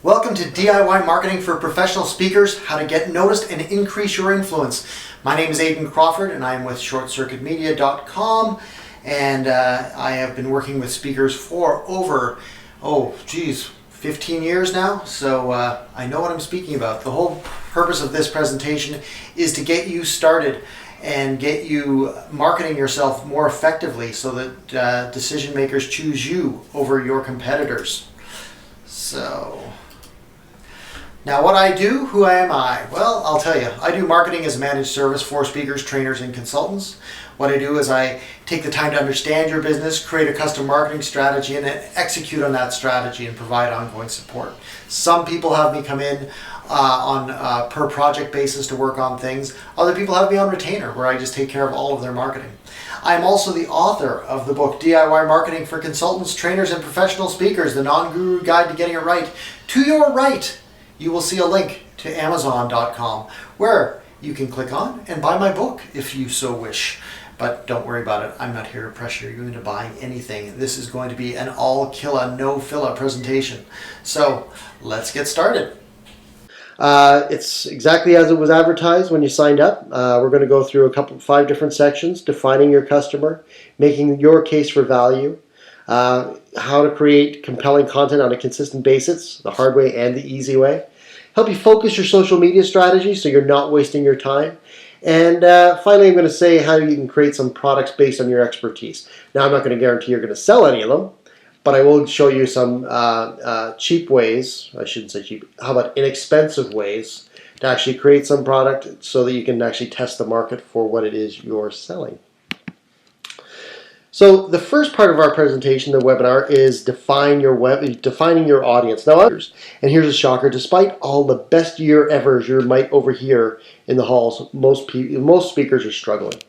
Welcome to DIY Marketing for Professional Speakers, how to get noticed and increase your influence. My name is Aidan Crawford and I am with shortcircuitmedia.com, and I have been working with speakers for over, 15 years now, so I know what I'm speaking about. The whole purpose of this presentation is to get you started and get you marketing yourself more effectively so that decision makers choose you over your competitors. So, now what I do, who am I? Well, I'll tell you. I do marketing as a managed service for speakers, trainers, and consultants. What I do is I take the time to understand your business, create a custom marketing strategy, and then execute on that strategy and provide ongoing support. Some people have me come in on a per project basis to work on things. Other people have me on retainer, where I just take care of all of their marketing. I'm also the author of the book DIY Marketing for Consultants, Trainers, and Professional Speakers, the non-guru guide to getting it right. To your right, you will see a link to Amazon.com where you can click on and buy my book if you so wish. But don't worry about it. I'm not here to pressure you into buying anything. This is going to be an all-killa, no-filla presentation. So let's get started. It's exactly as it was advertised when you signed up. We're going to go through 5 different sections: defining your customer, making your case for value, how to create compelling content on a consistent basis, the hard way and the easy way, help you focus your social media strategy so you're not wasting your time, and finally I'm going to say how you can create some products based on your expertise. Now, I'm not going to guarantee you're going to sell any of them, but I will show you some cheap ways, I shouldn't say cheap, how about inexpensive ways to actually create some product so that you can actually test the market for what it is you're selling. So the first part of our presentation, the webinar, is defining your audience. Now, and here's a shocker: despite all the best year evers you might overhear in the halls, most speakers are struggling.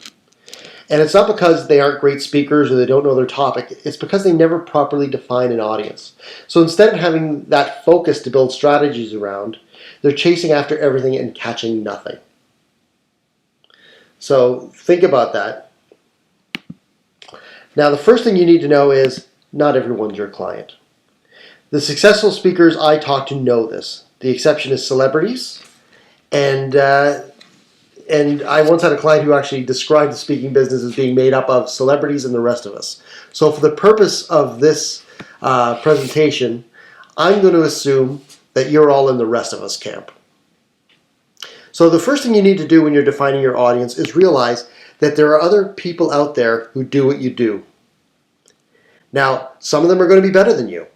And it's not because they aren't great speakers or they don't know their topic. It's because they never properly define an audience. So instead of having that focus to build strategies around, they're chasing after everything and catching nothing. So think about that. Now, the first thing you need to know is not everyone's your client. The successful speakers I talk to know this. The exception is celebrities. And I once had a client who actually described the speaking business as being made up of celebrities and the rest of us. So for the purpose of this presentation, I'm going to assume that you're all in the rest of us camp. So the first thing you need to do when you're defining your audience is realize that there are other people out there who do what you do. Now, some of them are going to be better than you.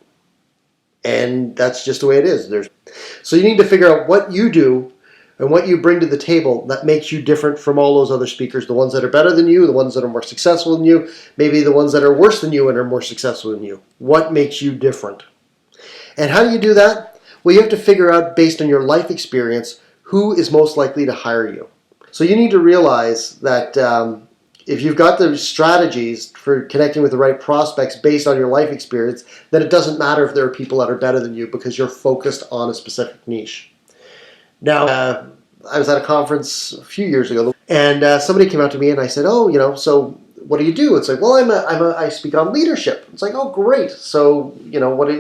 And that's just the way it is. So you need to figure out what you do and what you bring to the table that makes you different from all those other speakers, the ones that are better than you, the ones that are more successful than you, maybe the ones that are worse than you and are more successful than you. What makes you different? And how do you do that? Well, you have to figure out, based on your life experience, who is most likely to hire you. So you need to realize that if you've got the strategies for connecting with the right prospects based on your life experience, then it doesn't matter if there are people that are better than you because you're focused on a specific niche. Now, I was at a conference a few years ago, and somebody came out to me and I said, so what do you do? It's like, well, I speak on leadership. It's like, oh, great. So, what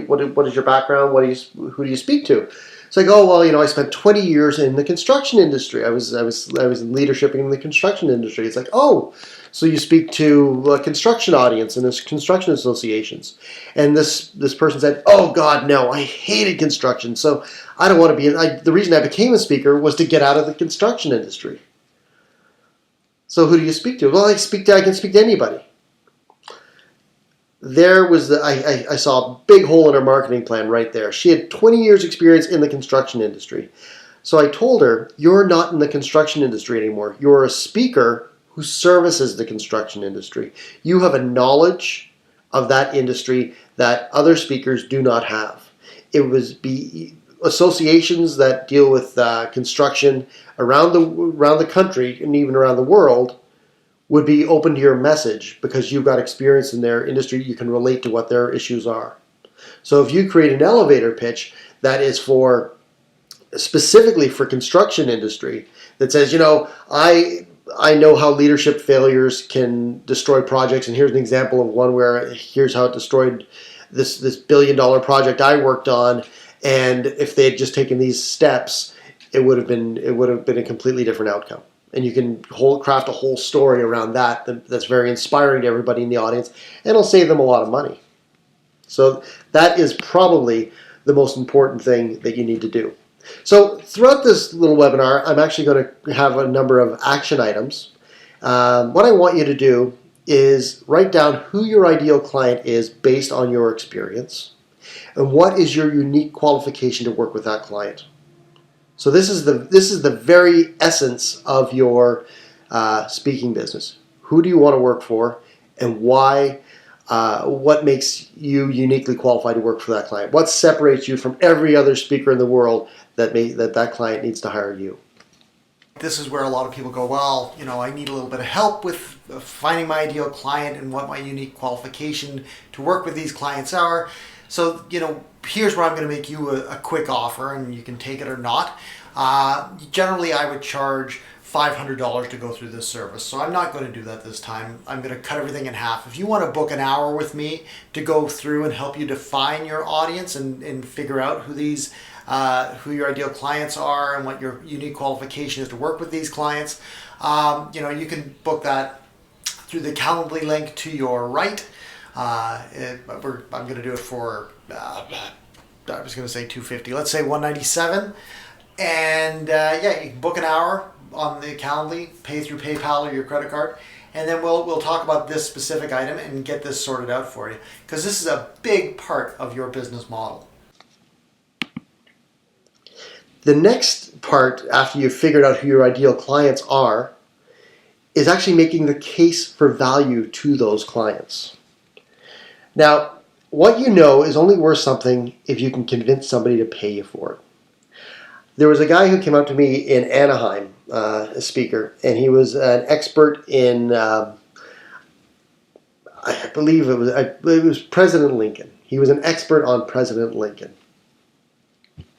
is your background? Who do you speak to? It's like, oh, well, I spent 20 years in the construction industry. I was in leadership in the construction industry. It's like, oh, so you speak to a construction audience and there's construction associations. And this person said, oh, God, no, I hated construction. So I don't want to be the reason I became a speaker was to get out of the construction industry. So who do you speak to? Well, I can speak to anybody. There was I saw a big hole in her marketing plan right there. She had 20 years experience in the construction industry. So I told her, you're not in the construction industry anymore. You're a speaker who services the construction industry. You have a knowledge of that industry that other speakers do not have. It was associations that deal with construction around the country and even around the world would be open to your message because you've got experience in their industry. You can relate to what their issues are. So if you create an elevator pitch that is specifically for construction industry that says, I know how leadership failures can destroy projects, and here's an example of one where here's how it destroyed this $1 billion project I worked on, And if they had just taken these steps, it would have been a completely different outcome. And you can craft a whole story around that's very inspiring to everybody in the audience, and it'll save them a lot of money. So that is probably the most important thing that you need to do. So throughout this little webinar, I'm actually going to have a number of action items. What I want you to do is write down who your ideal client is based on your experience, and what is your unique qualification to work with that client. So this is the very essence of your speaking business. Who do you want to work for, and why? What makes you uniquely qualified to work for that client? What separates you from every other speaker in the world that client needs to hire you? This is where a lot of people go, well, I need a little bit of help with finding my ideal client and what my unique qualification to work with these clients are. So, here's where I'm going to make you a quick offer, and you can take it or not. Generally, I would charge $500 to go through this service. So I'm not going to do that this time. I'm going to cut everything in half. If you want to book an hour with me to go through and help you define your audience and figure out who your ideal clients are and what your unique qualification is to work with these clients, you can book that through the Calendly link to your right. I'm going to do it for, I was going to say $250. Let's say $197. And you can book an hour on the Calendly, pay through PayPal or your credit card, and then we'll talk about this specific item and get this sorted out for you, because this is a big part of your business model. The next part, after you've figured out who your ideal clients are, is actually making the case for value to those clients. Now, what you know is only worth something if you can convince somebody to pay you for it. There was a guy who came up to me in Anaheim, a speaker, and he was an expert in, I believe it was President Lincoln. He was an expert on President Lincoln.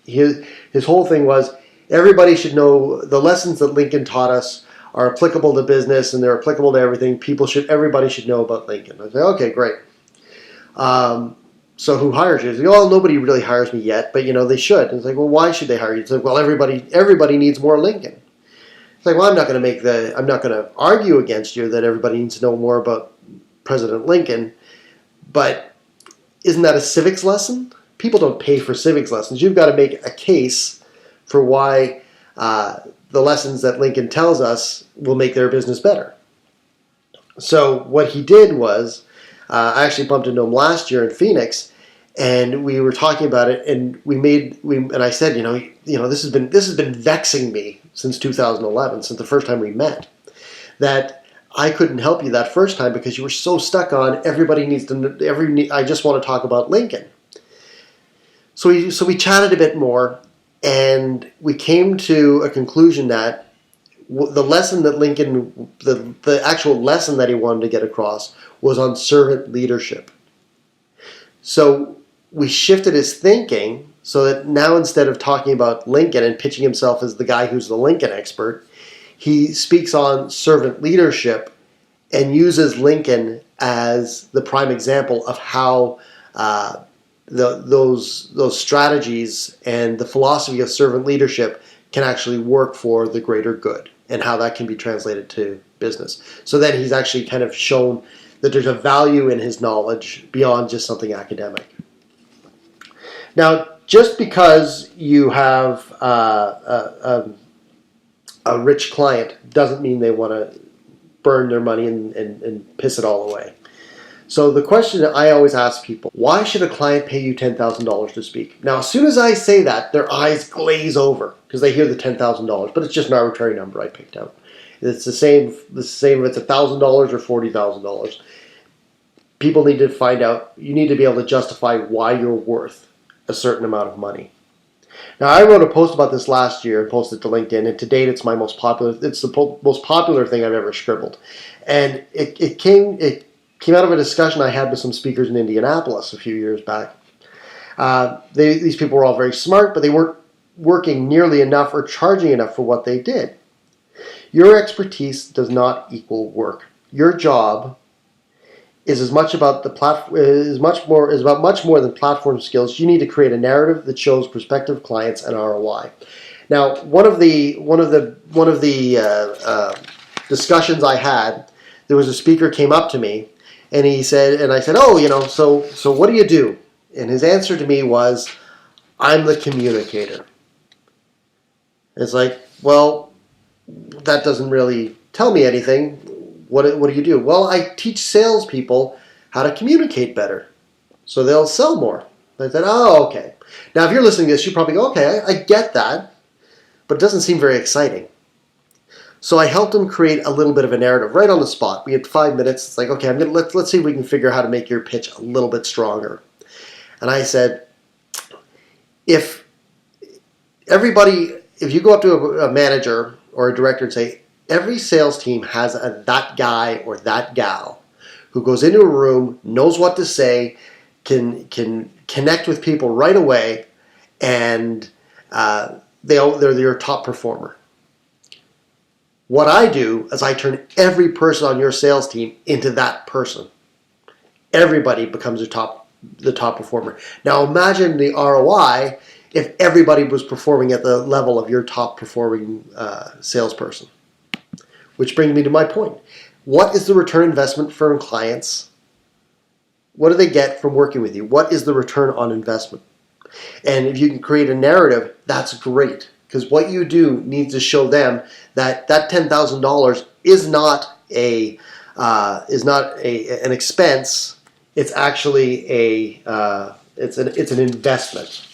His whole thing was, everybody should know the lessons that Lincoln taught us are applicable to business, and they're applicable to everything. Everybody should know about Lincoln. I said, okay, great. So who hires you? He's like, oh, nobody really hires me yet, but they should. And it's like, well, why should they hire you? It's like, well, everybody needs more Lincoln. It's like, well, I'm not going to argue against you that everybody needs to know more about President Lincoln, but isn't that a civics lesson? People don't pay for civics lessons. You've got to make a case for why the lessons that Lincoln tells us will make their business better. So what he did was, I actually bumped into him last year in Phoenix, and we were talking about it, and I said, this has been vexing me since 2011, since the first time we met, that I couldn't help you that first time because you were so stuck on I just want to talk about Lincoln. So we chatted a bit more, and we came to a conclusion that the lesson that Lincoln, the actual lesson that he wanted to get across was on servant leadership. So we shifted his thinking so that now, instead of talking about Lincoln and pitching himself as the guy who's the Lincoln expert, he speaks on servant leadership and uses Lincoln as the prime example of how those strategies and the philosophy of servant leadership can actually work for the greater good, and how that can be translated to business. So then he's actually kind of shown that there's a value in his knowledge beyond just something academic. Now, just because you have a rich client doesn't mean they want to burn their money and piss it all away. So the question that I always ask people, why should a client pay you $10,000 to speak? Now, as soon as I say that, their eyes glaze over because they hear the $10,000, but it's just an arbitrary number I picked out. It's the same if it's $1,000 or $40,000. People need to find out, you need to be able to justify why you're worth a certain amount of money. Now, I wrote a post about this last year and posted it to LinkedIn, and to date it's the most popular thing I've ever scribbled. And it came out of a discussion I had with some speakers in Indianapolis a few years back. These people were all very smart, but they weren't working nearly enough or charging enough for what they did. Your expertise does not equal work. Your job is as much about the is about much more than platform skills. You need to create a narrative that shows prospective clients and ROI. Now, one of the discussions I had, there was a speaker came up to me, and he said, and I said, oh, so what do you do? And his answer to me was, I'm the communicator. It's like, well, that doesn't really tell me anything. What do you do? Well, I teach salespeople how to communicate better, so they'll sell more. I said, oh, okay. Now, if you're listening to this, you probably go, okay, I get that, but it doesn't seem very exciting. So I helped him create a little bit of a narrative right on the spot. We had 5 minutes. It's like, okay, let's see if we can figure out how to make your pitch a little bit stronger. And I said, if you go up to a manager or a director and say, every sales team has that guy or that gal who goes into a room, knows what to say, can connect with people right away, and they're your top performer. What I do is I turn every person on your sales team into that person. Everybody becomes the top performer. Now imagine the ROI if everybody was performing at the level of your top performing salesperson. Which brings me to my point. What is the return investment from clients? What do they get from working with you? What is the return on investment? And if you can create a narrative, that's great. Because what you do needs to show them that $10,000 is not an expense. It's actually it's an investment.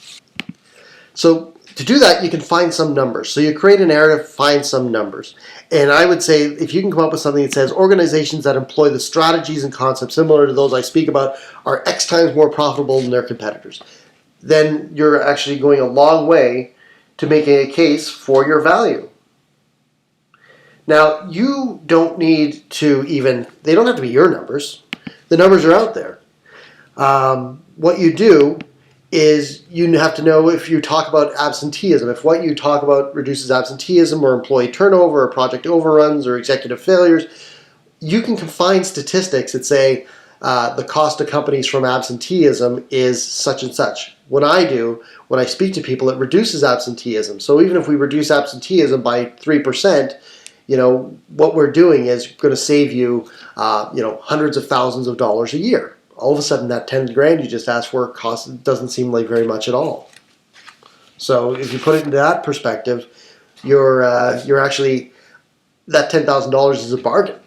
So to do that, you can find some numbers. So you create a narrative, find some numbers. And I would say if you can come up with something that says organizations that employ the strategies and concepts similar to those I speak about are X times more profitable than their competitors, then you're actually going a long way to making a case for your value. Now, you don't need to they don't have to be your numbers. The numbers are out there. What you do is you have to know if you talk about absenteeism, if what you talk about reduces absenteeism or employee turnover or project overruns or executive failures, you can find statistics that say the cost to companies from absenteeism is such and such. When I speak to people, it reduces absenteeism. So even if we reduce absenteeism by 3%, what we're doing is going to save you, hundreds of thousands of dollars a year. All of a sudden, that 10 grand you just asked for doesn't seem like very much at all. So if you put it into that perspective, you're actually, that $10,000 is a bargain.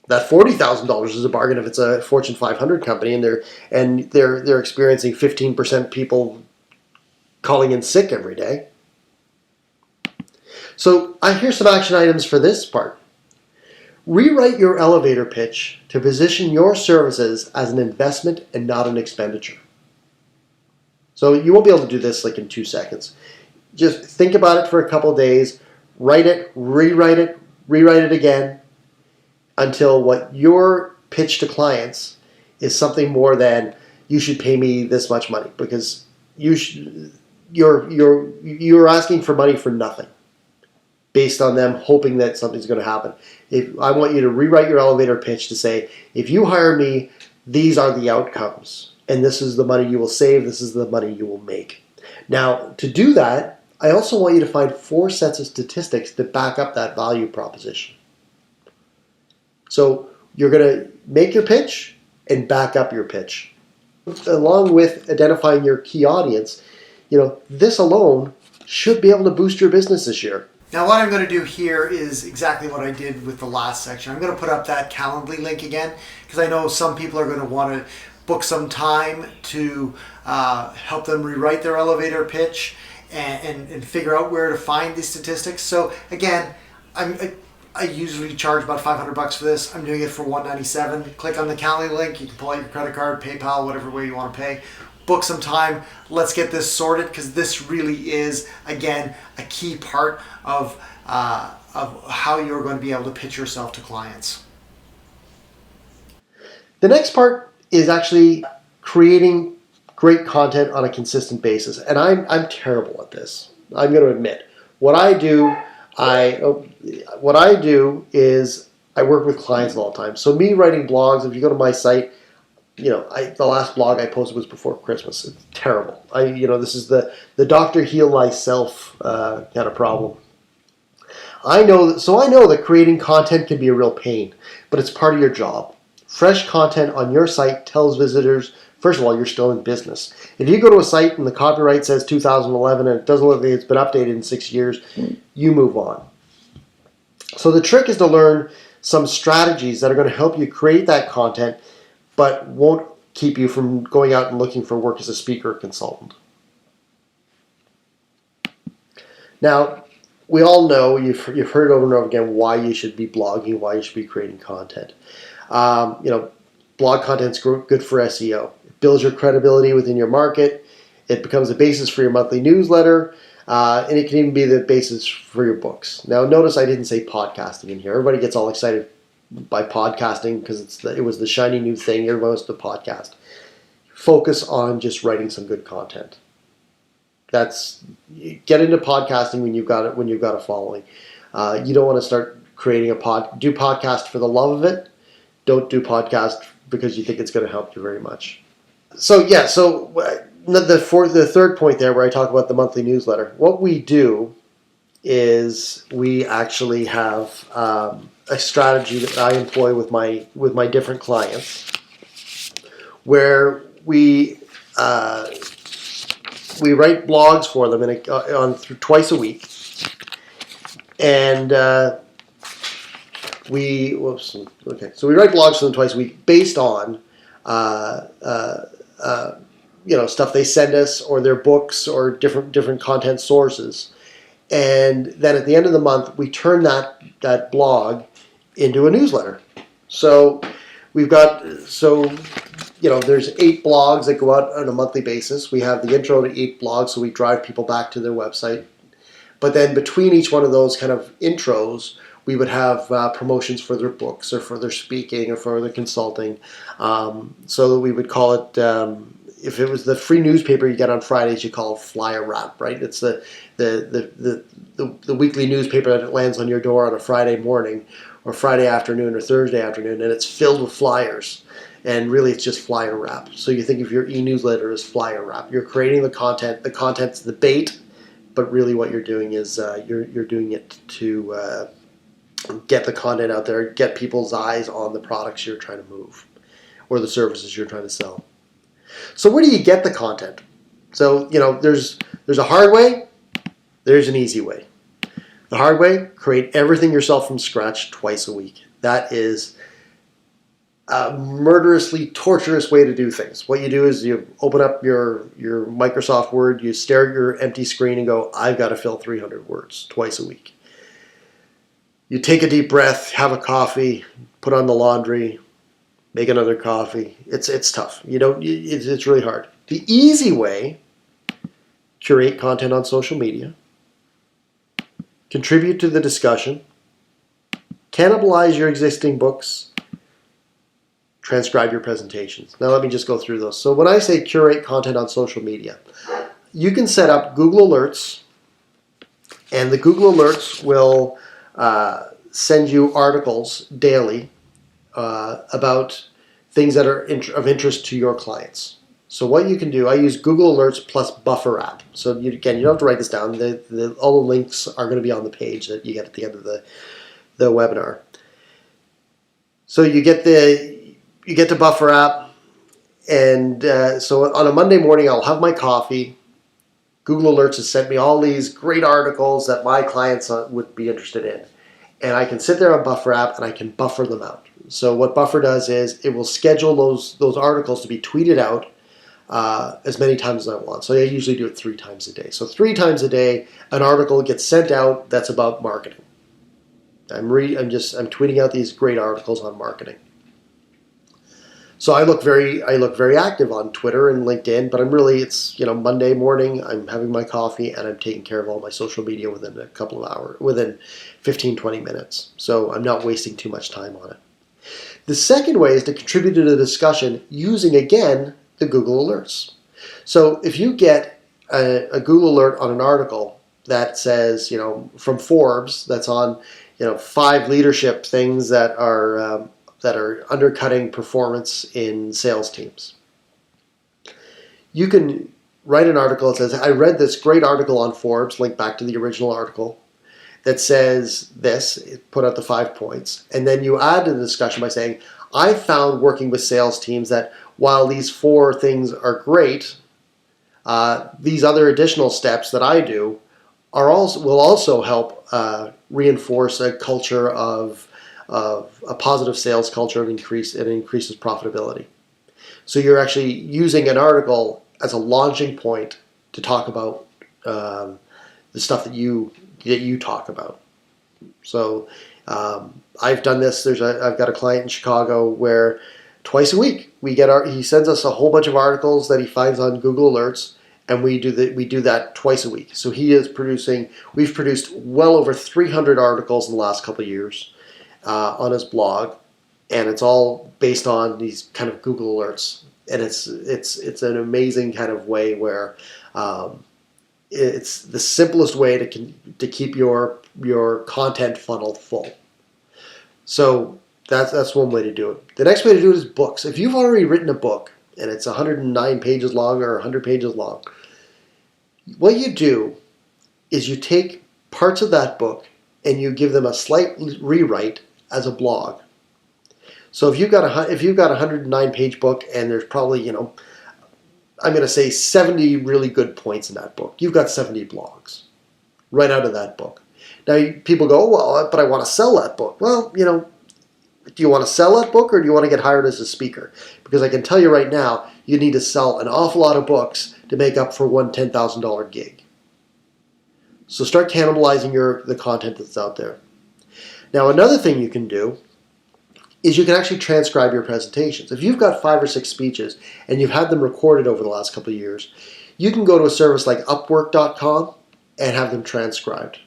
That $40,000 is a bargain if it's a Fortune 500 company and they're experiencing 15% people calling in sick every day. So here's some action items for this part. Rewrite your elevator pitch to position your services as an investment and not an expenditure. So you won't be able to do this like in 2 seconds. Just think about it for a couple of days, write it, rewrite it again, until what your pitch to clients is something more than you should pay me this much money, because you're asking for money for nothing based on them hoping that something's going to happen. I want you to rewrite your elevator pitch to say, if you hire me, these are the outcomes, and this is the money you will save, this is the money you will make. Now, to do that, I also want you to find 4 sets of statistics that back up that value proposition. So you're going to make your pitch and back up your pitch. Along with identifying your key audience, this alone should be able to boost your business this year. Now what I'm going to do here is exactly what I did with the last section. I'm going to put up that Calendly link again, because I know some people are going to want to book some time to help them rewrite their elevator pitch and figure out where to find these statistics. So again, I usually charge about $500 for this. I'm doing it for $197. Click on the Calendly link. You can pull out your credit card, PayPal, whatever way you want to pay. Book some time. Let's get this sorted, because this really is, again, a key part of how you're going to be able to pitch yourself to clients. The next part is actually creating great content on a consistent basis, and I'm terrible at this. I'm going to admit. What I do is I work with clients all the time. So me writing blogs, if you go to my site, the last blog I posted was before Christmas. It's terrible. This is the doctor heal thyself kind of problem. I know that creating content can be a real pain, but it's part of your job. Fresh content on your site tells visitors, first of all, you're still in business. If you go to a site and the copyright says 2011 and it doesn't look like it's been updated in 6 years, you move on. So the trick is to learn some strategies that are going to help you create that content, but won't keep you from going out and looking for work as a speaker or consultant. Now, we all know, you've heard over and over again, why you should be blogging, why you should be creating content. Blog content's good for SEO. It builds your credibility within your market. It becomes the basis for your monthly newsletter. And it can even be the basis for your books. Now, notice I didn't say podcasting in here. Everybody gets all excited by podcasting because it was the shiny new thing. Everyone wants to podcast. Focus on just writing some good content. Get into podcasting when you've got a following. You don't want to start creating do podcast for the love of it. Don't do podcast because you think it's going to help you very much. So the third point there, where I talk about the monthly newsletter, what we do is we actually have a strategy that I employ with my different clients, where we write blogs for them twice a week, and so we write blogs for them twice a week based on stuff they send us, or their books, or different content sources. And then at the end of the month, we turn that blog into a newsletter. So there's 8 blogs that go out on a monthly basis. We have the intro to 8 blogs, so we drive people back to their website. But then between each one of those kind of intros, we would have promotions for their books, or for their speaking, or for their consulting. So we would call it, if it was the free newspaper you get on Fridays, you call it flyer wrap, right? It's the weekly newspaper that lands on your door on a Friday morning, or Friday afternoon, or Thursday afternoon, and it's filled with flyers. And really, it's just flyer wrap. So you think of your e-newsletter as flyer wrap. You're creating the content. The content's the bait, but really what you're doing is you're doing it to get the content out there, get people's eyes on the products you're trying to move, or the services you're trying to sell. So where do you get the content? So, there's a hard way, there's an easy way. The hard way, create everything yourself from scratch twice a week. That is a murderously torturous way to do things. What you do is you open up your Microsoft Word, you stare at your empty screen and go, I've got to fill 300 words twice a week. You take a deep breath, have a coffee, put on the laundry, make another coffee. It's tough. It's really hard. The easy way: curate content on social media, contribute to the discussion, cannibalize your existing books, transcribe your presentations. Now let me just go through those. So when I say curate content on social media, you can set up Google Alerts, and the Google Alerts will send you articles daily about things that are of interest to your clients. So what you can do, I use Google Alerts plus Buffer app. So you don't have to write this down. All the links are going to be on the page that you get at the end of the webinar. So you get the Buffer app, and so on a Monday morning, I'll have my coffee. Google Alerts has sent me all these great articles that my clients would be interested in. And I can sit there on Buffer app and I can buffer them out. So what Buffer does is it will schedule those articles to be tweeted out as many times as I want. So I usually do it 3 times a day. So 3 times a day, an article gets sent out that's about marketing. I'm tweeting out these great articles on marketing. So I look very active on Twitter and LinkedIn, but it's Monday morning, I'm having my coffee and I'm taking care of all my social media within a couple of hours, within 15-20 minutes. So I'm not wasting too much time on it. The second way is to contribute to the discussion using, again, the Google Alerts. So if you get a Google Alert on an article that says, from Forbes, that's on, 5 leadership things that are undercutting performance in sales teams. You can write an article that says, I read this great article on Forbes, link back to the original article, that says this, put out the 5 points, and then you add to the discussion by saying, I found working with sales teams that while these 4 things are great, these other additional steps that I do will also help reinforce a culture of a positive sales culture and increases profitability. So you're actually using an article as a launching point to talk about the stuff that you talk about. So I've done this. I've got a client in Chicago where twice a week he sends us a whole bunch of articles that he finds on Google Alerts, and we do that twice a week. So we've produced well over 300 articles in the last couple of years on his blog, and it's all based on these kind of Google Alerts. And it's an amazing kind of way where it's the simplest way to keep your content funnel full. So that's one way to do it. The next way to do it is books. If you've already written a book and it's 109 pages long or 100 pages long, what you do is you take parts of that book and you give them a slight rewrite as a blog. So if you've got a 109 page book and there's probably, I'm going to say 70 really good points in that book, you've got 70 blogs right out of that book. Now people go, well, but I want to sell that book. Well, do you want to sell that book or do you want to get hired as a speaker? Because I can tell you right now, you need to sell an awful lot of books to make up for one $10,000 gig. So start cannibalizing the content that's out there. Now another thing you can do is you can actually transcribe your presentations. If you've got 5 or 6 speeches and you've had them recorded over the last couple of years, you can go to a service like Upwork.com and have them transcribed,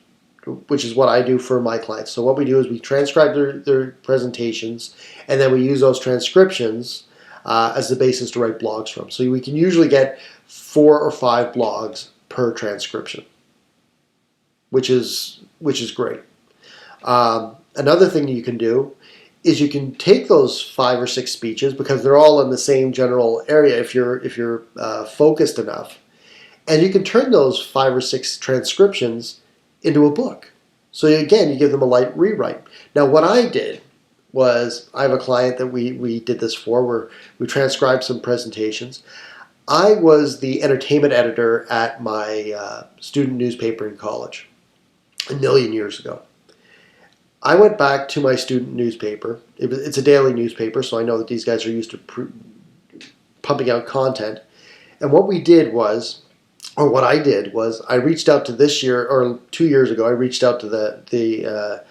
which is what I do for my clients. So what we do is we transcribe their presentations, and then we use those transcriptions as the basis to write blogs from. So we can usually get 4 or 5 blogs per transcription, which is great. Another thing you can do is you can take those 5 or 6 speeches, because they're all in the same general area if you're focused enough, and you can turn those 5 or 6 transcriptions into a book. So again, you give them a light rewrite. Now what I did was, I have a client that we did this for, where we transcribed some presentations. I was the entertainment editor at my student newspaper in college a million years ago. I went back to my student newspaper. It's a daily newspaper, so I know that these guys are used to pumping out content. And what I did was, I reached out to this year, or 2 years ago, I reached out to the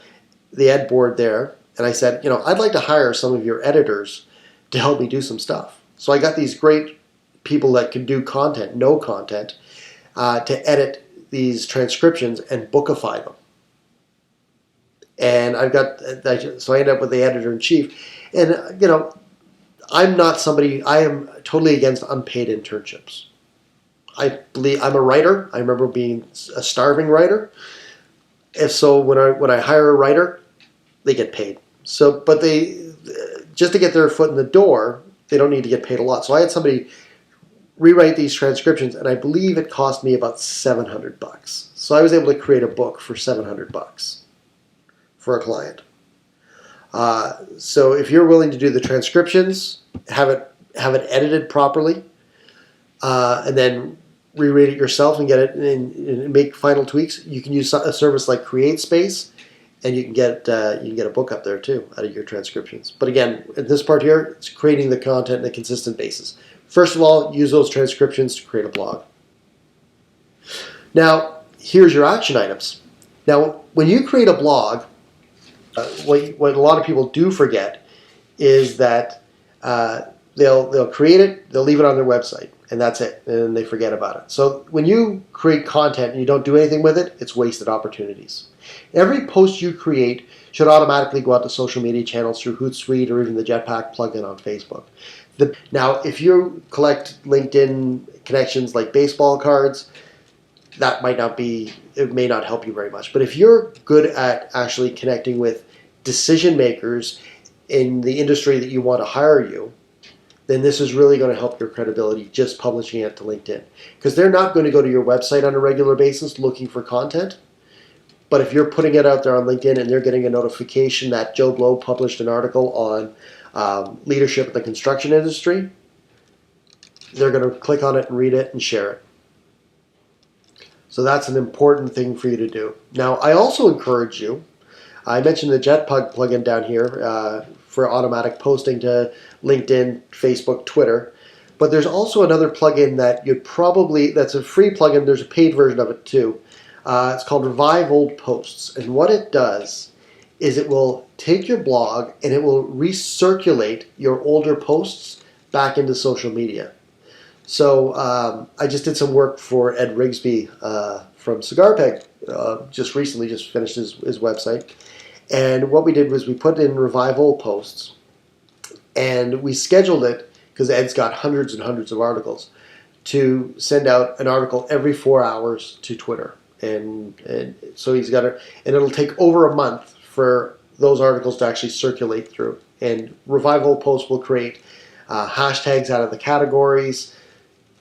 ed board there, and I said, I'd like to hire some of your editors to help me do some stuff. So I got these great people that can do content, know content, to edit these transcriptions and bookify them. And so I ended up with the editor-in-chief. And, I'm not somebody, I am totally against unpaid internships. I believe I'm a writer. I remember being a starving writer. And so when I hire a writer, they get paid. So, but just to get their foot in the door, they don't need to get paid a lot. So I had somebody rewrite these transcriptions, and I believe it cost me about $700. So I was able to create a book for $700 for a client. So if you're willing to do the transcriptions, have it edited properly, and then reread it yourself and get it and make final tweaks, you can use a service like CreateSpace, and you can get a book up there too out of your transcriptions. But again, at this part here, it's creating the content on a consistent basis. First of all, use those transcriptions to create a blog. Now, here's your action items. Now, when you create a blog, what a lot of people do forget is that they'll create it, they'll leave it on their website, and that's it, and they forget about it. So when you create content and you don't do anything with it, it's wasted opportunities. Every post you create should automatically go out to social media channels through Hootsuite or even the Jetpack plugin on Facebook. Now, if you collect LinkedIn connections like baseball cards, that it may not help you very much. But if you're good at actually connecting with decision makers in the industry that you want to hire you, then this is really going to help your credibility just publishing it to LinkedIn. Because they're not going to go to your website on a regular basis looking for content. But if you're putting it out there on LinkedIn and they're getting a notification that Joe Blow published an article on leadership in the construction industry, they're going to click on it and read it and share it. So that's an important thing for you to do. Now, I also encourage you, I mentioned the Jetpack plugin down here for automatic posting to LinkedIn, Facebook, Twitter. But there's also another plugin that that's a free plugin. There's a paid version of it too. It's called Revive Old Posts. And what it does is it will take your blog and it will recirculate your older posts back into social media. So I just did some work for Ed Rigsby from CigarPeg just finished his website. And what we did was we put in Revival posts and we scheduled it, because Ed's got hundreds and hundreds of articles, to send out an article every 4 hours to Twitter. And so he's got it, and it'll take over a month for those articles to actually circulate through. And Revival posts will create hashtags out of the categories.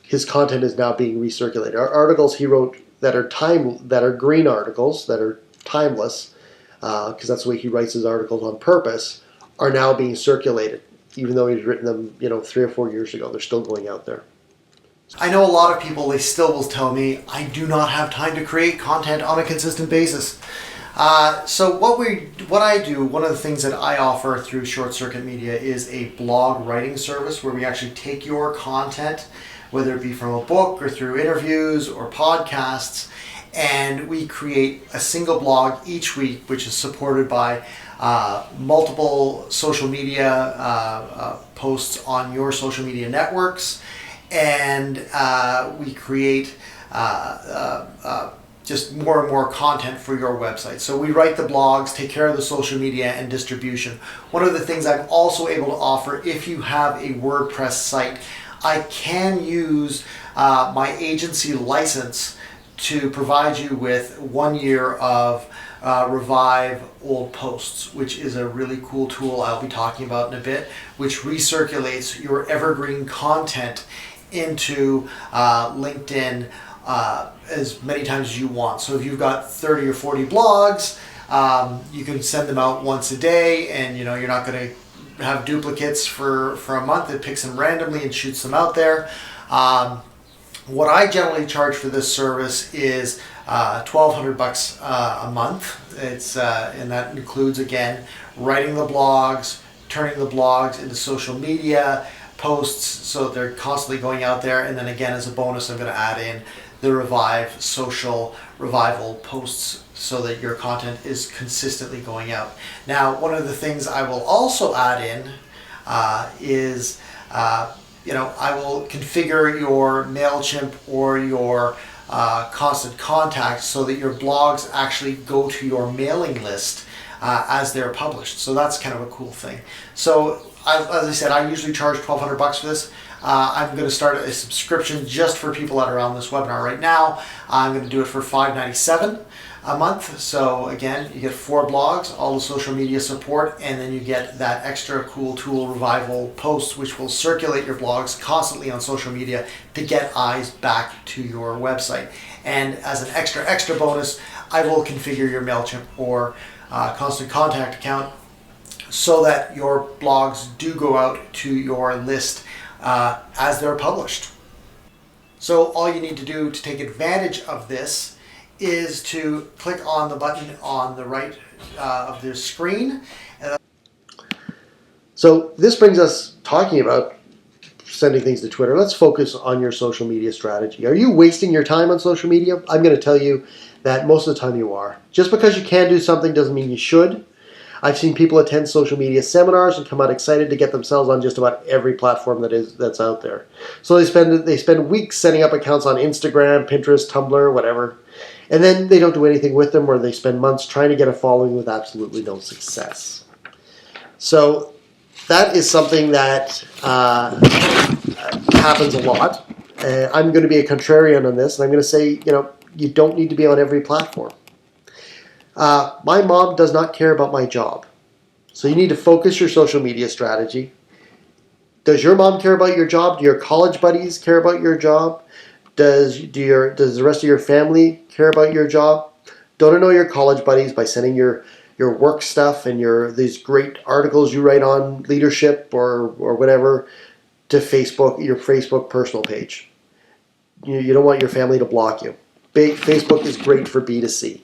His content is now being recirculated. Our articles he wrote that are green articles that are timeless, because that's the way he writes his articles on purpose, are now being circulated, even though he's written them 3 or 4 years ago. They're still going out there. I know a lot of people, they still will tell me, I do not have time to create content on a consistent basis. So what I do, one of the things that I offer through Short Circuit Media is a blog writing service where we actually take your content, whether it be from a book or through interviews or podcasts, and we create a single blog each week, which is supported by multiple social media posts on your social media networks. And we create just more and more content for your website. So we write the blogs, take care of the social media and distribution. One of the things I'm also able to offer, if you have a WordPress site, I can use my agency license to provide you with 1 year of Revive Old Posts, which is a really cool tool I'll be talking about in a bit, which recirculates your evergreen content into LinkedIn as many times as you want. So if you've got 30 or 40 blogs, you can send them out once a day, and you're not going to have duplicates for a month. It picks them randomly and shoots them out there. What I generally charge for this service is $1,200 a month. And that includes, again, writing the blogs, turning the blogs into social media posts so they're constantly going out there, and then again, as a bonus, I'm going to add in the Revive social revival posts so that your content is consistently going out. Now, one of the things I will also add in is I will configure your MailChimp or your Constant Contact so that your blogs actually go to your mailing list as they're published. So that's kind of a cool thing. So as I said, I usually charge $1,200 for this. I'm going to start a subscription just for people that are on this webinar right now. I'm going to do it for $5.97 a month. So again, you get 4 blogs, all the social media support, and then you get that extra cool tool, Revival Posts, which will circulate your blogs constantly on social media to get eyes back to your website. And as an extra bonus, I will configure your MailChimp or Constant Contact account so that your blogs do go out to your list as they're published. So all you need to do to take advantage of this is to click on the button on the right of the screen. So this brings us talking about sending things to Twitter. Let's focus on your social media strategy. Are you wasting your time on social media? I'm going to tell you that most of the time you are. Just because you can do something doesn't mean you should. I've seen people attend social media seminars and come out excited to get themselves on just about every platform that's out there. So they spend weeks setting up accounts on Instagram, Pinterest, Tumblr, whatever, and then they don't do anything with them, or they spend months trying to get a following with absolutely no success. So that is something that happens a lot. I'm going to be a contrarian on this, and I'm going to say, you don't need to be on every platform. My mom does not care about my job. So you need to focus your social media strategy. Does your mom care about your job? Do your college buddies care about your job? Does the rest of your family care about your job? Don't annoy your college buddies by sending your work stuff and these great articles you write on leadership or whatever to Facebook, your Facebook personal page. You don't want your family to block you. Facebook is great for B2C.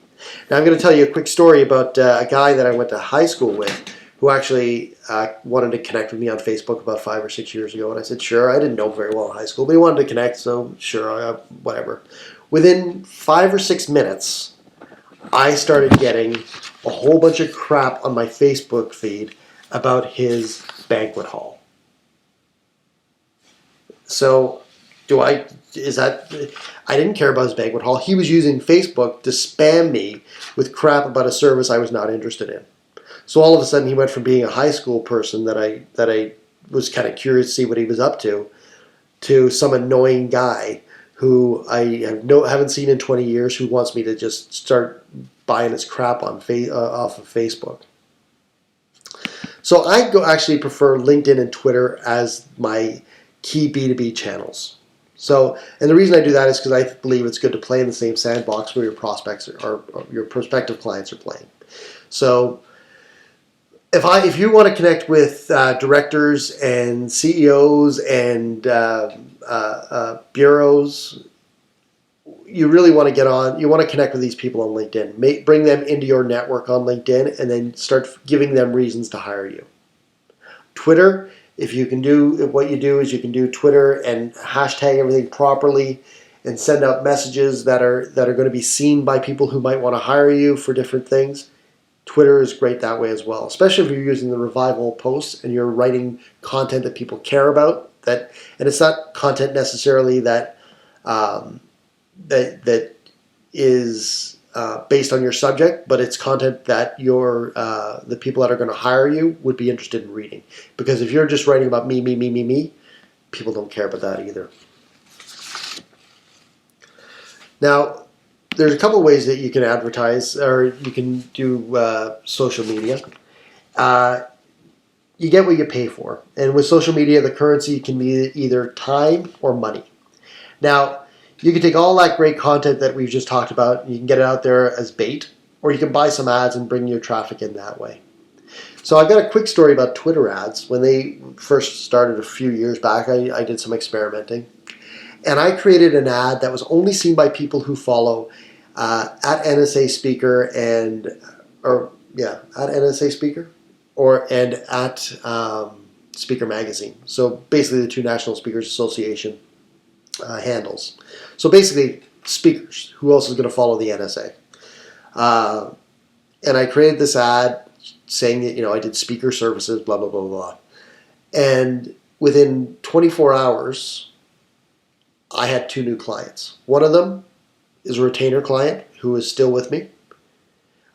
Now I'm going to tell you a quick story about a guy that I went to high school with who actually wanted to connect with me on Facebook about 5 or 6 years ago. And I said, sure. I didn't know him very well in high school, but he wanted to connect, so sure, whatever. Within 5 or 6 minutes, I started getting a whole bunch of crap on my Facebook feed about his banquet hall. So I didn't care about his banquet hall. He was using Facebook to spam me with crap about a service I was not interested in. So all of a sudden he went from being a high school person that I was kind of curious to see what he was up to some annoying guy who I haven't seen in 20 years who wants me to just start buying his crap on off of Facebook. So I actually prefer LinkedIn and Twitter as my key B2B channels. So, and the reason I do that is because I believe it's good to play in the same sandbox where your prospects or your prospective clients are playing. So, if you want to connect with directors and CEOs and bureaus, you really want to get on. You want to connect with these people on LinkedIn. Bring them into your network on LinkedIn, and then start giving them reasons to hire you. Twitter. If you can do what you do is you can do Twitter and hashtag everything properly and send out messages that are going to be seen by people who might want to hire you for different things. Twitter is great that way as well, especially if you're using the revival posts and you're writing content that people care about. And it's not content necessarily that is based on your subject, but it's content that the people that are going to hire you would be interested in reading. Because if you're just writing about me, people don't care about that either. Now, there's a couple of ways that you can advertise or you can do social media. You get what you pay for. And with social media, the currency can be either time or money. Now, you can take all that great content that we've just talked about, and you can get it out there as bait, or you can buy some ads and bring your traffic in that way. So I've got a quick story about Twitter ads. When they first started a few years back, I did some experimenting. And I created an ad that was only seen by people who follow at NSA Speaker and at Speaker Magazine. So basically the two National Speakers Association handles. So basically speakers. Who else is going to follow the NSA? And I created this ad saying that, I did speaker services, blah, blah, blah, blah. And within 24 hours, I had 2 new clients. One of them is a retainer client who is still with me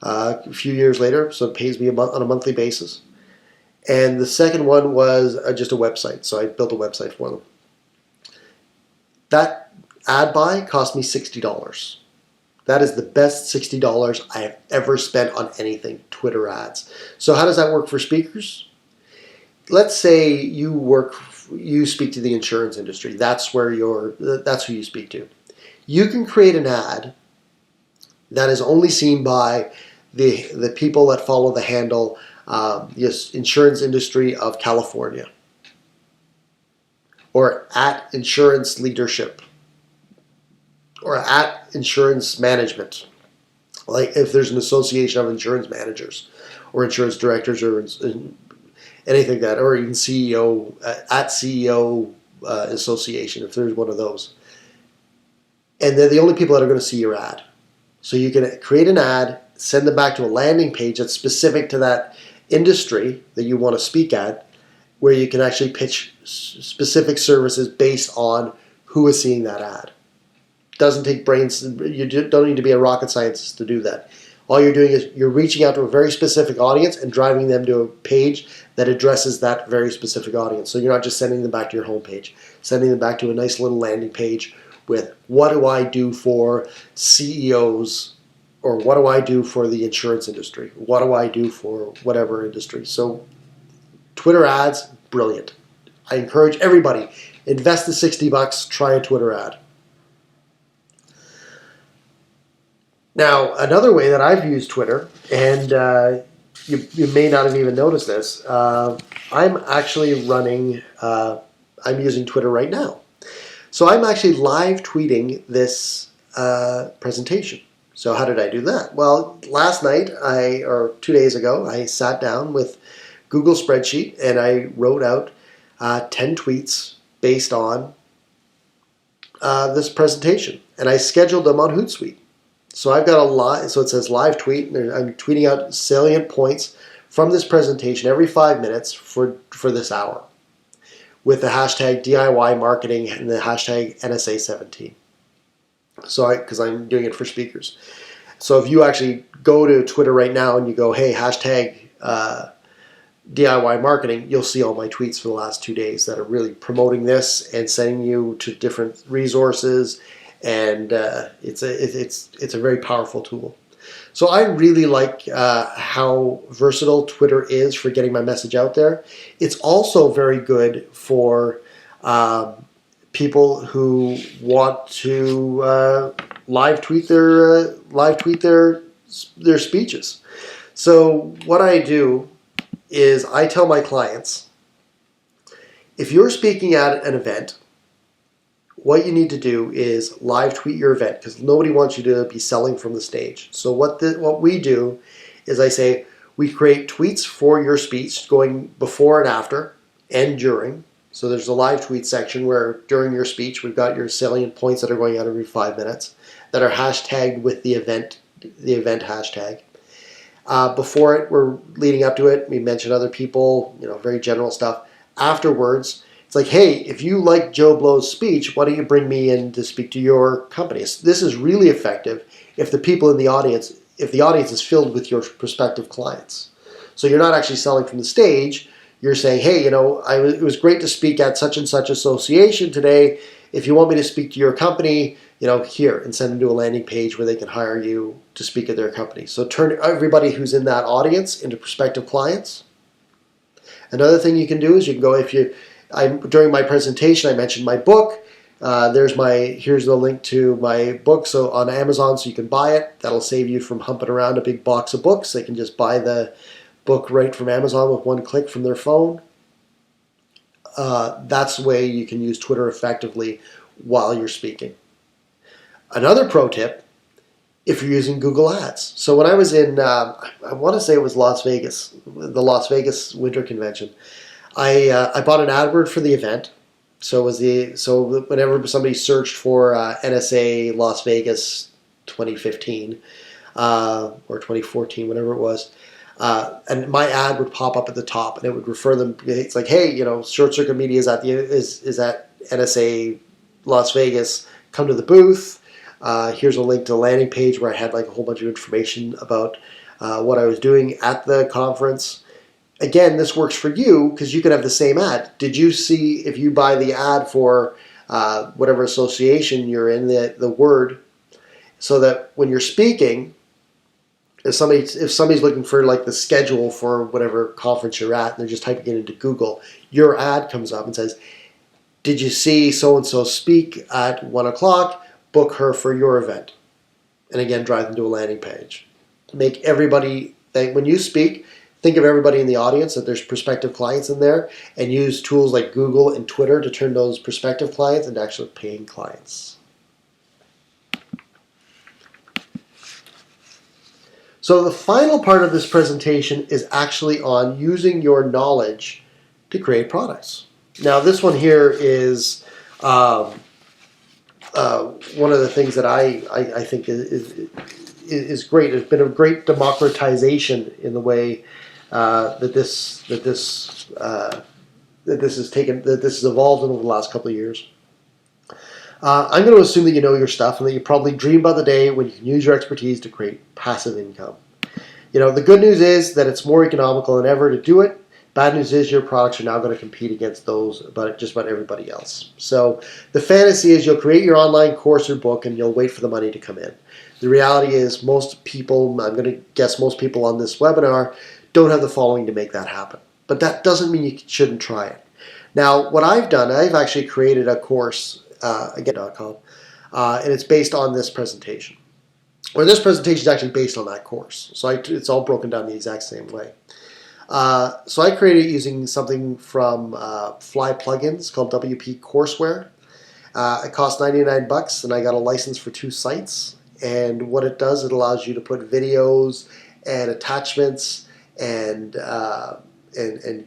a few years later, so it pays me on a monthly basis. And the second one was just a website, so I built a website for them. That ad buy cost me $60. That is the best $60 I have ever spent on anything, Twitter ads. So how does that work for speakers? Let's say you speak to the insurance industry. That's who you speak to. You can create an ad that is only seen by the people that follow the handle the insurance industry of California, or at insurance leadership, or at insurance management. Like if there's an association of insurance managers or insurance directors or anything like that, or even CEO, at CEO association, if there's one of those. And they're the only people that are going to see your ad. So you can create an ad, send them back to a landing page that's specific to that industry that you want to speak at, where you can actually pitch specific services based on who is seeing that ad. Doesn't take brains. You don't need to be a rocket scientist to do that. All you're doing is you're reaching out to a very specific audience and driving them to a page that addresses that very specific audience. So you're not just sending them back to your homepage, sending them back to a nice little landing page with what do I do for CEOs, or what do I do for the insurance industry? What do I do for whatever industry? So Twitter ads, brilliant. I encourage everybody, invest the $60, try a Twitter ad. Now, another way that I've used Twitter, and you may not have even noticed this, I'm actually running, I'm using Twitter right now. So I'm actually live tweeting this presentation. So how did I do that? Well, last night, or 2 days ago, I sat down with Google Spreadsheet and I wrote out 10 tweets based on this presentation. And I scheduled them on Hootsuite. So I've got a lot, so it says live tweet, and I'm tweeting out salient points from this presentation every 5 minutes for this hour with the hashtag DIY marketing and the hashtag NSA17. So because I'm doing it for speakers. So if you actually go to Twitter right now and you go, hey, hashtag DIY marketing, you'll see all my tweets for the last 2 days that are really promoting this and sending you to different resources. And it's a very powerful tool. So I really like how versatile Twitter is for getting my message out there. It's also very good for people who want to live tweet their speeches. So what I do is I tell my clients, if you're speaking at an event, what you need to do is live tweet your event, because nobody wants you to be selling from the stage. So what we do is I say we create tweets for your speech going before and after and during. So there's a live tweet section where during your speech we've got your salient points that are going out every 5 minutes that are hashtagged with the event hashtag. Before it, we're leading up to it, we mention other people, very general stuff. Afterwards, it's like, hey, if you like Joe Blow's speech, why don't you bring me in to speak to your company? This is really effective if the audience is filled with your prospective clients. So you're not actually selling from the stage. You're saying, hey, it was great to speak at such and such association today. If you want me to speak to your company, here, and send them to a landing page where they can hire you to speak at their company. So turn everybody who's in that audience into prospective clients. Another thing you can do is you can go, during my presentation, I mentioned my book. Here's the link to my book. So on Amazon, so you can buy it. That'll save you from humping around a big box of books. They can just buy the book right from Amazon with one click from their phone. That's the way you can use Twitter effectively while you're speaking. Another pro tip, if you're using Google Ads. So when I was in, I want to say it was Las Vegas, the Las Vegas Winter Convention, I bought an AdWord for the event. So whenever somebody searched for NSA Las Vegas 2015 or 2014, whatever it was, and my ad would pop up at the top, and it would refer them. It's like, hey, Short Circuit Media is at NSA Las Vegas. Come to the booth. Here's a link to a landing page where I had like a whole bunch of information about what I was doing at the conference. Again, this works for you because you can have the same ad. Did you see, if you buy the ad for whatever association you're in, the word, so that when you're speaking, if somebody's looking for like the schedule for whatever conference you're at, and they're just typing it into Google, your ad comes up and says, did you see so-and-so speak at 1 o'clock? Book her for your event. And again, drive them to a landing page. Make everybody think, when you speak, think of everybody in the audience, that there's prospective clients in there, and use tools like Google and Twitter to turn those prospective clients into actually paying clients. So the final part of this presentation is actually on using your knowledge to create products. Now this one here is one of the things that I think is great. There's been a great democratization in the way that this has evolved over the last couple of years. I'm going to assume that you know your stuff and that you probably dream about the day when you can use your expertise to create passive income. The good news is that it's more economical than ever to do it. Bad news is your products are now going to compete against those, but just about everybody else. So the fantasy is you'll create your online course or book and you'll wait for the money to come in. The reality is most people, I'm going to guess most people on this webinar, don't have the following to make that happen. But that doesn't mean you shouldn't try it. Now, what I've done, I've actually created a course, again.com, and it's based on this presentation. Or this presentation is actually based on that course. So it's all broken down the exact same way. So I created it using something from Fly Plugins called WP Courseware. It cost $99 and I got a license for 2 sites. And what it does, it allows you to put videos and attachments and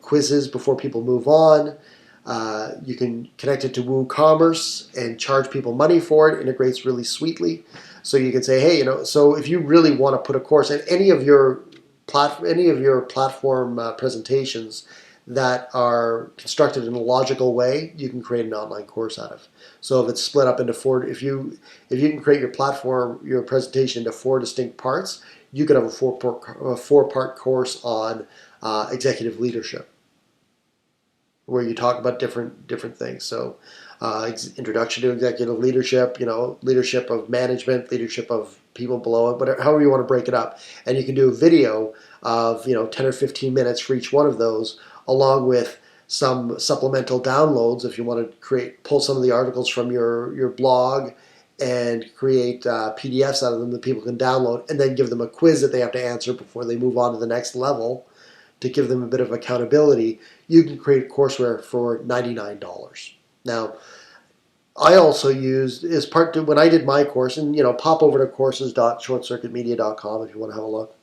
quizzes before people move on. You can connect it to WooCommerce and charge people money for it. It integrates really sweetly. So you can say, hey, so if you really want to put a course in any of your platform presentations that are constructed in a logical way, you can create an online course out of. So if it's split up into 4, if you can create your presentation into 4 distinct parts, you could have a 4-part course on executive leadership, where you talk about different things. So introduction to executive leadership, leadership of management, leadership of people below it, whatever, however you want to break it up. And you can do a video of 10 or 15 minutes for each one of those, along with some supplemental downloads if you want to pull some of the articles from your blog and create PDFs out of them that people can download, and then give them a quiz that they have to answer before they move on to the next level to give them a bit of accountability. You can create courseware for $99. Now, I also used, when I did my course, and pop over to courses.shortcircuitmedia.com if you want to have a look.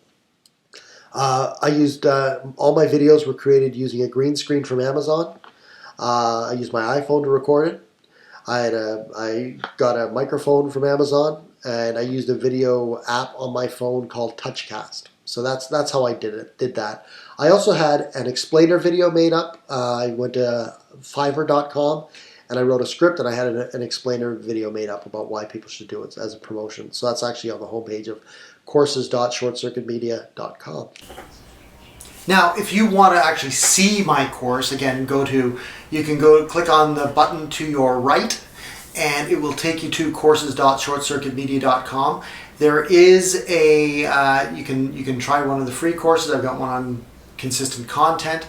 I used, all my videos were created using a green screen from Amazon. I used my iPhone to record it. I got a microphone from Amazon, and I used a video app on my phone called TouchCast. So that's how I did that. I also had an explainer video made up. I went to Fiverr.com and I wrote a script, and I had an explainer video made up about why people should do it as a promotion. So that's actually on the homepage of courses.shortcircuitmedia.com. Now, if you want to actually see my course, again, you can click on the button to your right, and it will take you to courses.shortcircuitmedia.com. There is you can try one of the free courses. I've got one on consistent content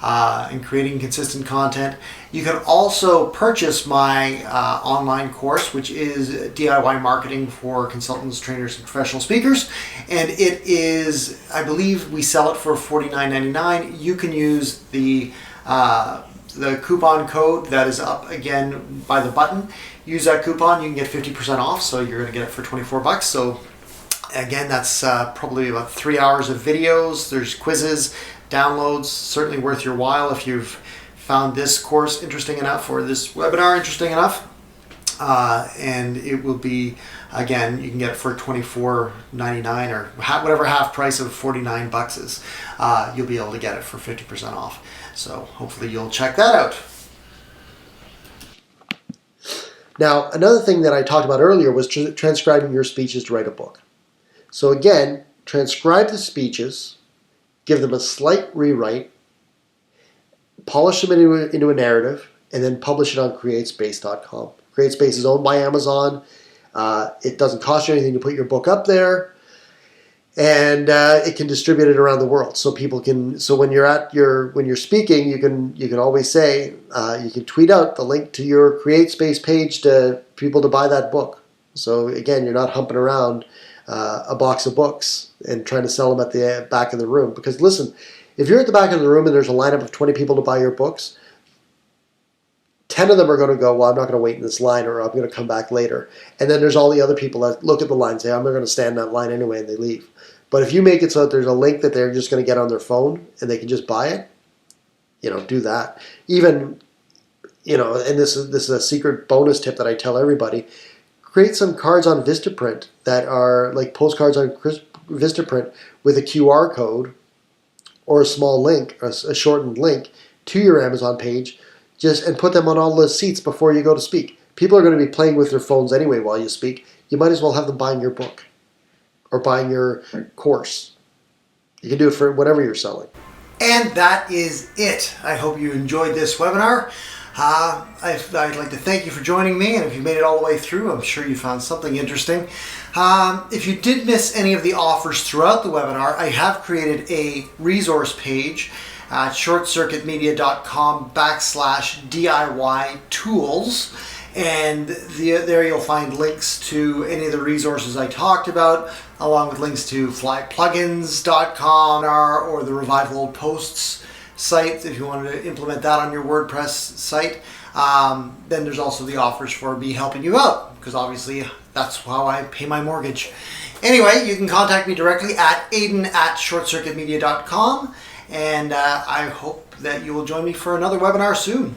and creating consistent content. You can also purchase my online course, which is DIY marketing for consultants, trainers, and professional speakers. And it is, I believe we sell it for $49.99. You can use the coupon code that is up again by the button. Use that coupon, you can get 50% off, so you're going to get it for $24. So again, that's probably about 3 hours of videos. There's quizzes, downloads, certainly worth your while if you've found this course interesting enough or this webinar interesting enough. And it will be, again, you can get it for $24.99 or whatever half price of $49 is. You'll be able to get it for 50% off. So hopefully you'll check that out. Now, another thing that I talked about earlier was transcribing your speeches to write a book. So again, transcribe the speeches, give them a slight rewrite, polish them into a narrative, and then publish it on CreateSpace.com. CreateSpace is owned by Amazon. It doesn't cost you anything to put your book up there, and it can distribute it around the world. So people can. So when you're speaking, you can always say you can tweet out the link to your CreateSpace page to people to buy that book. So again, you're not humping around a box of books and trying to sell them at the back of the room. Because listen, if you're at the back of the room and there's a lineup of 20 people to buy your books, 10 of them are going to go, well, I'm not going to wait in this line, or I'm going to come back later. And then there's all the other people that look at the line and say, I'm not going to stand in that line anyway, and they leave. But if you make it so that there's a link that they're just going to get on their phone and they can just buy it, do that. Even, and this is a secret bonus tip that I tell everybody, create some cards on Vistaprint that are like postcards on Vistaprint with a QR code or a small link, a shortened link to your Amazon page, and put them on all the seats before you go to speak. People are going to be playing with their phones anyway while you speak. You might as well have them buying your book or buying your course. You can do it for whatever you're selling. And that is it. I hope you enjoyed this webinar. I'd like to thank you for joining me, and if you made it all the way through, I'm sure you found something interesting. If you did miss any of the offers throughout the webinar, I have created a resource page at shortcircuitmedia.com/DIY tools, and there you'll find links to any of the resources I talked about, along with links to flyplugins.com or the Revival Old Posts site if you wanted to implement that on your WordPress site. Then there's also the offers for me helping you out, because obviously that's how I pay my mortgage. Anyway, you can contact me directly at aiden@shortcircuitmedia.com, and I hope that you will join me for another webinar soon.